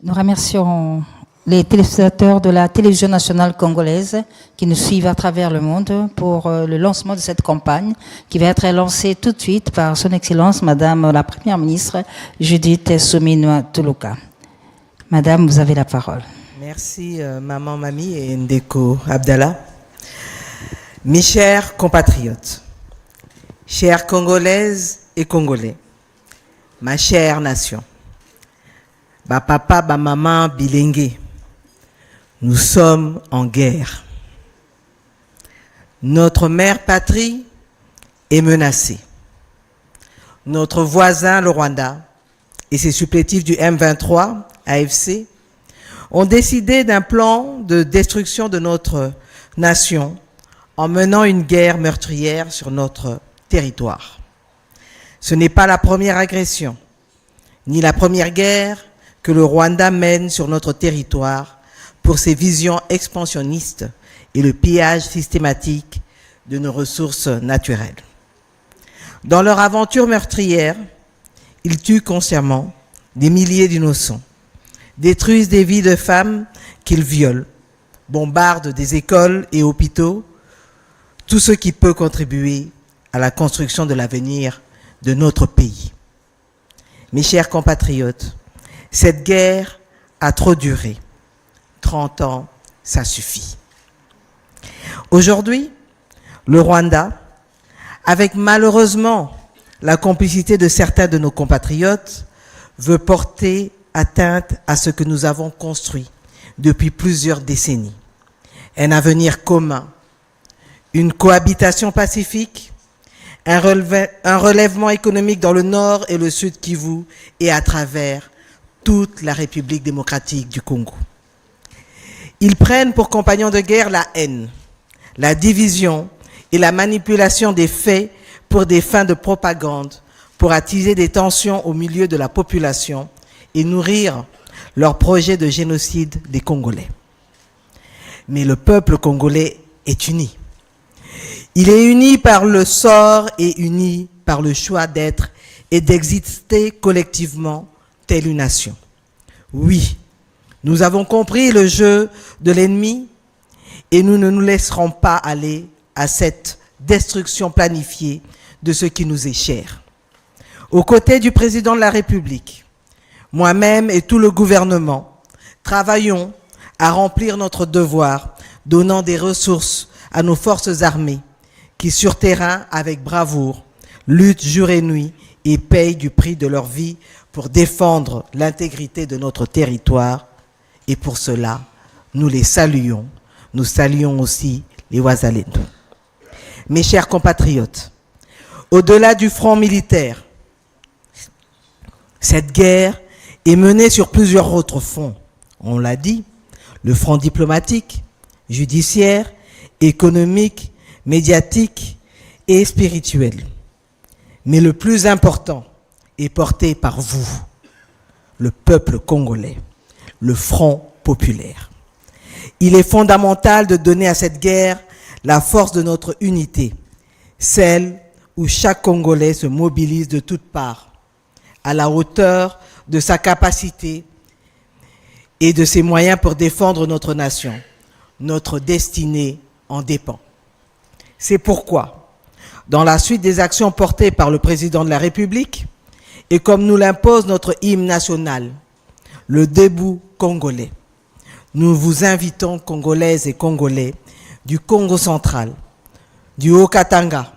Nous remercions les téléspectateurs de la télévision nationale congolaise qui nous suivent à travers le monde pour le lancement de cette campagne qui va être lancée tout de suite par Son Excellence Madame la Première ministre Judith Suminwa Tuluka. Madame, vous avez la parole. Merci Maman Mami et Ndeko Abdallah. Mes chers compatriotes, chères Congolaises et Congolais, ma chère nation, ba papa, ba maman, bilingue, nous sommes en guerre. Notre mère patrie est menacée. Notre voisin, le Rwanda, et ses supplétifs du M23, AFC, ont décidé d'un plan de destruction de notre nation en menant une guerre meurtrière sur notre territoire. Ce n'est pas la première agression, ni la première guerre que le Rwanda mène sur notre territoire pour ses visions expansionnistes et le pillage systématique de nos ressources naturelles. Dans leur aventure meurtrière, ils tuent consciemment des milliers d'innocents, détruisent des vies de femmes qu'ils violent, bombardent des écoles et hôpitaux, tout ce qui peut contribuer à la construction de l'avenir de notre pays. Mes chers compatriotes, cette guerre a trop duré. 30 ans, ça suffit. Aujourd'hui, le Rwanda, avec malheureusement la complicité de certains de nos compatriotes, veut porter atteinte à ce que nous avons construit depuis plusieurs décennies. Un avenir commun, une cohabitation pacifique, un relèvement économique dans le nord et le sud Kivu et à travers toute la République démocratique du Congo. Ils prennent pour compagnons de guerre la haine, la division et la manipulation des faits pour des fins de propagande, pour attiser des tensions au milieu de la population et nourrir leur projet de génocide des Congolais. Mais le peuple congolais est uni. Il est uni par le sort et uni par le choix d'être et d'exister collectivement telle une nation. Oui, nous avons compris le jeu de l'ennemi et nous ne nous laisserons pas aller à cette destruction planifiée de ce qui nous est cher. Aux côtés du président de la République, moi-même et tout le gouvernement, travaillons à remplir notre devoir, donnant des ressources à nos forces armées qui, sur terrain, avec bravoure, luttent jour et nuit et payent du prix de leur vie pour défendre l'intégrité de notre territoire. Et pour cela, nous les saluons. Nous saluons aussi les Wazalendo. Mes chers compatriotes, au-delà du front militaire, cette guerre est menée sur plusieurs autres fronts. On l'a dit, le front diplomatique, judiciaire, économique, médiatique et spirituel. Mais le plus important est porté par vous, le peuple congolais, le Front populaire. Il est fondamental de donner à cette guerre la force de notre unité, celle où chaque Congolais se mobilise de toutes parts, à la hauteur de sa capacité et de ses moyens pour défendre notre nation. Notre destinée en dépend. C'est pourquoi, dans la suite des actions portées par le président de la République, et comme nous l'impose notre hymne national, le debout congolais, nous vous invitons, Congolaises et Congolais, du Congo central, du Haut-Katanga,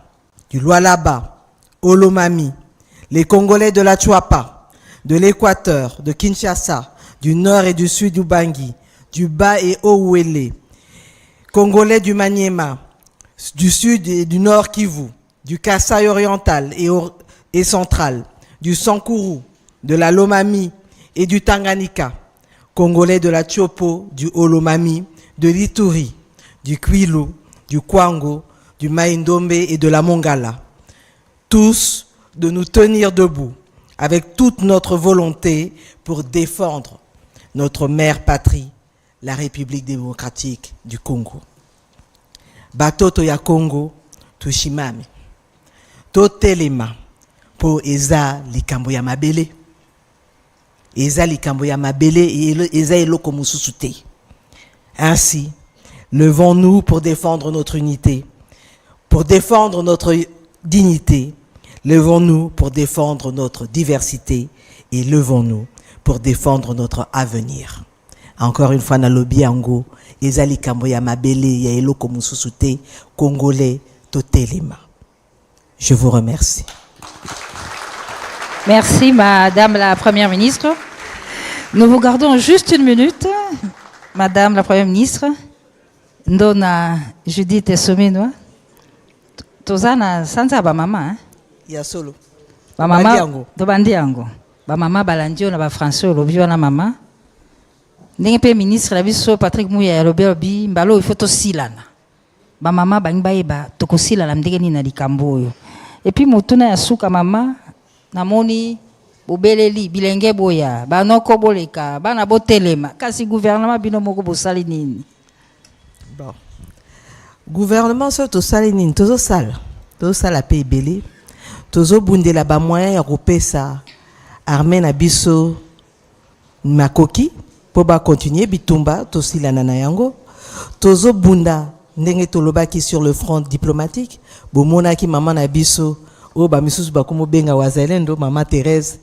du Lualaba, Olomami, les Congolais de la Chuapa, de l'Équateur, de Kinshasa, du nord et du sud du Bangui, du Bas et Haut-Ouélé, Congolais du Maniema, du sud et du nord Kivu, du Kasaï oriental et central, du Sankuru, de la Lomami et du Tanganyika, Congolais de la Tchopo, du Olomami, de l'Ituri, du Kwilu, du Kwango, du Maïndombe et de la Mongala. Tous de nous tenir debout avec toute notre volonté pour défendre notre mère patrie, la République démocratique du Congo. Batoto ya Congo, tushimame. Totelema po eza likambo ya mabele. eza likambo ya mabele eza eloko mosusu te. Ainsi, levons-nous pour défendre notre unité, pour défendre notre dignité. Levons-nous pour défendre notre diversité et levons-nous pour défendre notre avenir. Encore une fois, nalobi yango, eza likambo ya mabele ya eloko mosusu te, Congolais totelema. Je vous remercie. Merci, Madame la Première ministre. Nous vous gardons juste une minute, Madame la Première ministre. Ndona Judith Somino. Tozana sanza ba mama. Ya solo. Ba mama. Tobandi yango. Ba mama balandio na ba François lobi wana mama. Ndenge pe ministre la biso Patrick Mouya ya lobi mbalo il faut to silana. Ba mama bangba eba tokosila la ndenge ni na likambo oyo. Et puis motuna ya suka mama namoni bobeleli bilenge boya banoko boleka bana botelema kasi gouvernement bino moko bosali nini. Bon. Gouvernement so to sali nini tozo sala pe ebele tozo bundela ba moyen ya kopesa armée na biso makoki po ba continuer bitumba to silana na yango tozo bunda ndenge tolobaki sur le front diplomatique bomonaki mama na biso o ba misusu bakomo benga wazalendo mama Thérèse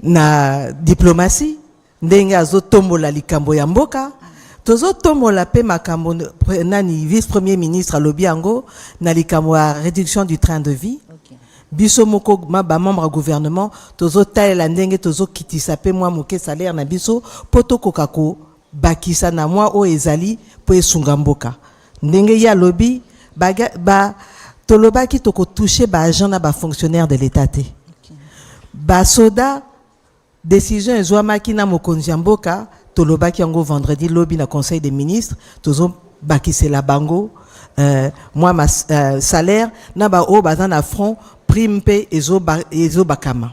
na diplomatie ndenge azotombola likambo ya mboka tozotombola pe makambo nani vice premier ministre alobi yango na likambo ya réduction du train de vie. Biso moko ba membre ya gouvernement tozotalela ndenge tozokitisa pe mwa moke salaire na biso poto kokako bakisa na mwa o ezali po esunga mboka ndenge ya lobi ba tolobaki toko toucher ba agent na ba fonctionnaire de l'état te. Ba soda décision ezwamaki na mokonzi mboka tolobaki yango vendredi lobi na conseil des ministres tozo bakisela bango moi ma salaire na ba o baza na front prime pe ezo bakama.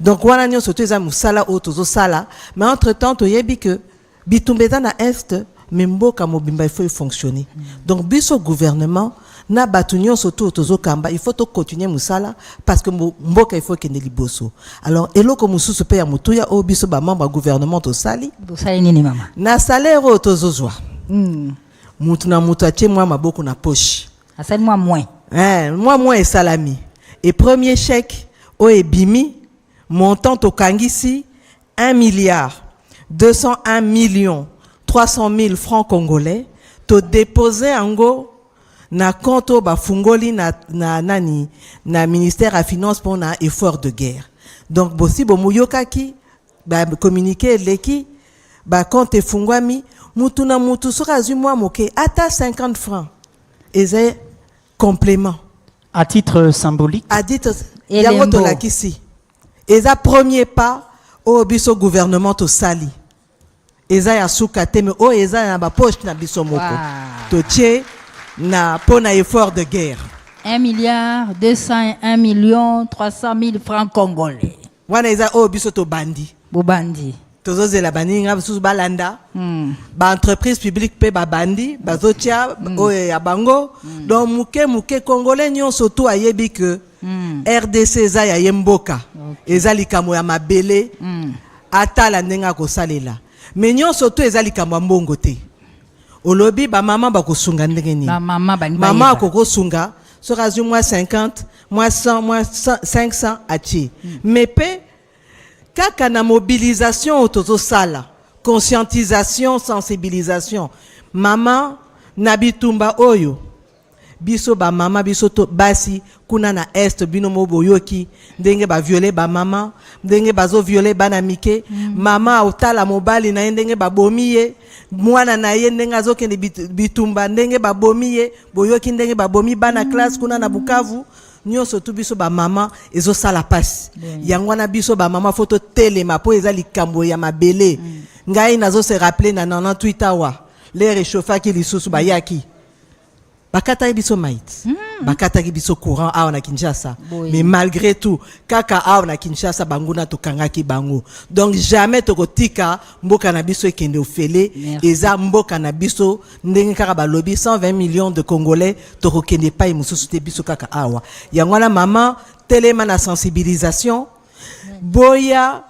Donc wana nyonso to eza musala o tozo sala mais entre temps toyebi que bitumbeza na est mais mboka mobimba il faut fonctionner. Donc biso gouvernement na batu nyonso to tozo kamba il faut to continuer musala parce que mboka il faut kende liboso. Alors eloko mususu pe ya mutuya o biso ba membre gouvernement to sali nini mama na salaire o tozo zwa mutu na mutu atie mwa maboko na poche asali mwa moins moi et salami et premier chèque o ebimi montant to kangisi 1 milliard 201 millions 300 000 francs congolais to déposer ango na compte ba fungoli na nani na ministère à finance pour na effort de guerre. Donc bosi bo muyokaki ba communiquer leki ba compte fungwami mutu na mutu sera zumwa moke ata 50 francs et complément à titre symbolique à titre yango to lakisi eza premier pas au biso gouvernement to sali eza ya suka teme o eza na ba poche na biso moko to tie na pona effort de guerre 1 milliard 201 millions 300 000 francs congolais wana eza o biso to bandi bobandi tozozela baninga biso balanda ba entreprise publique pe ba bandi bazotia o ya bango donc muke congolais nyonso to ayebi que RDC eza ya yemboka eza likambo ya mabele atala ndenga ko salela mais nyonso to eza likambo ya mbongo te olobi ba mama ba kosunga ndenge ni mama ko sunga sera du moins 50 moins 100 moins 500 ati mais pe kaka na mobilisation tozo sala conscientisation sensibilisation mama na bitumba oyo biso ba mama biso to basi kuna na est bino moboyoki ndenge ba violer ba mama ndenge bazo violer bana mike mama otala mobali na ndenge ba bomiye mwana na ye ndenge azokende bitumba ndenge ba bomiye boyoki ndenge ba bomi bana classe kuna na Bukavu nyonso tu biso ba mama ezo sala pasi yango na biso ba mama photo telema po eza likambo ya mabele ngai nazo se rappeler na 98 awa les réchauffaki lisusu bayaki bakata biso mait bakata biso courant awa na Kinshasa mais malgré tout kaka awa na Kinshasa banguna to kangaki bango donc jamais tokotika mboka na biso ekende ofele eza mboka na biso ndenge kaka balobi 120 millions de congolais tokokende pa mususu te biso kaka awa yango na mama telema na sensibilisation boya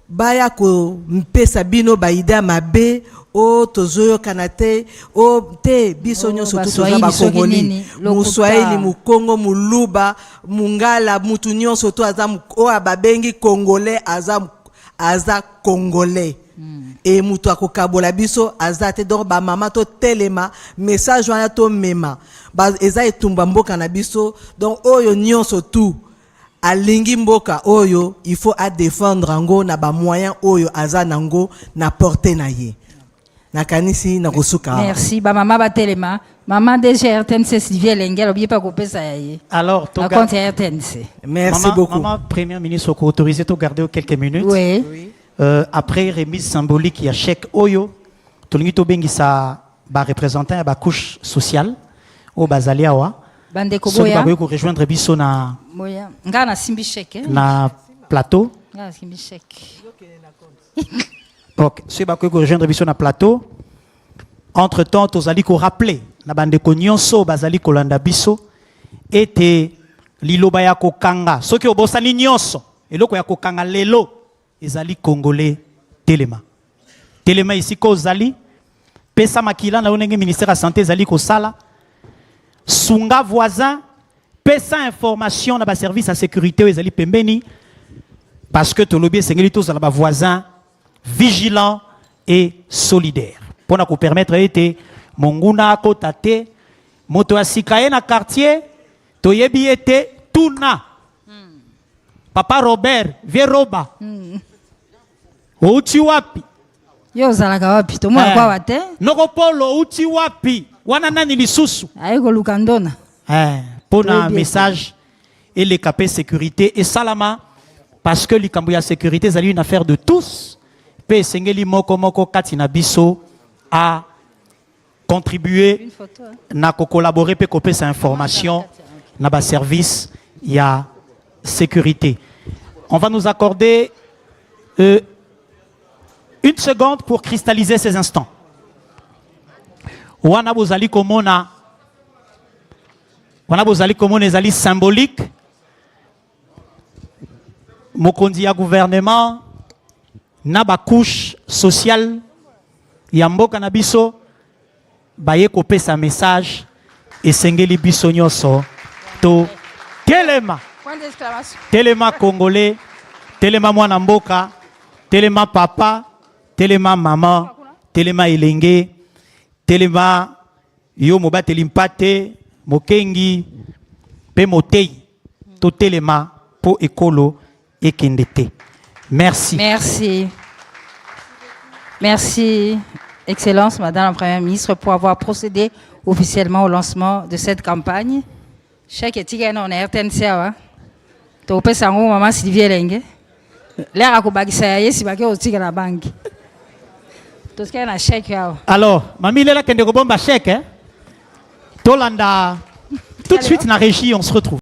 baya ko mpesa bino ba idea mabe o tozoyo kanate o te biso nyonso tu toza ba Congolais Muswahili Mukongo Muluba Mungala mutu nyonso tu aza o ababengi Congolais aza Congolais et mutu akokabola biso aza te donc ba mama to telema message wana to mema ba eza etumba mboka na biso donc oyo nyonso tu alingi mboka oyo il faut à défendre ango na ba moyen oyo aza nango na porter na ye na kanisi na kosuka. Merci ba mama ba telema maman DG RTNC Sylvie Elenge obiye pa kopesa ye. Alors à compte RTNC. Merci beaucoup. Maman Premier ministre ko autorisé to garder quelques minutes. Oui. Après remise symbolique il y a chèque oyo tolingi to bengi sa ba représentant ba couche sociale au bazali awa. Bande Koboya. Soki ko rejoindre biso na moya. Nga na simbi chèque. Na plateau. Nga na simbi chèque. Ok, ceux qui ko rejoindre biso na plateau. Entre temps, tozali ko rappeler na bande ko nyonso bazali ko landa biso ete liloba ya ko kanga. Soki obosani nyonso eloko ya ko kanga lelo ezali Congolais telema. Telema ici ko zali pesa makila na onenge ministère de santé ezali ko sala sunga voisin pesa information na ba service à sécurité ezali pembeni parce que tolobi sengeli tous la ba voisin vigilant et solidaire. Pour nous permettre ete monguna ko tate moto asikaye na quartier toyebi ete tuna papa Robert Veroba outi wapi yo zalaka wapi to mwana kwa wate noko polo outi wapi wana nani lisusu ayeko lukandona pour un message et les capés sécurité et salama parce que likambo ya sécurité c'est une affaire de tous pe sengeli moko kati na biso a contribuer na collaborer pe kopé sa information na ba service ya sécurité. On va nous accorder une seconde pour cristalliser ces instants. Wana bozali komona ezali symbolique mokonzi ya gouvernement na ba couche sociale ya mboka na biso baye kopesa message esengeli biso nyonso to telema Congolais telema mwana mboka telema papa telema mama telema elenge telema yo mobateli mpate mokengi pe motei to telema po ekolo ekendete. Merci. Merci. Merci, Excellence, Madame la Première ministre, pour avoir procédé officiellement au lancement de cette campagne. Chaque étiquette on est RTNC, tu peux savoir maman Sylvie Elenge. L'air à Kobagisa, si baké au tigre la banque. Tout ce qu'il y a un chèque. Alors, mamie là, quand on a chèque, Tolanda, tout de suite, dans la régie, on se retrouve.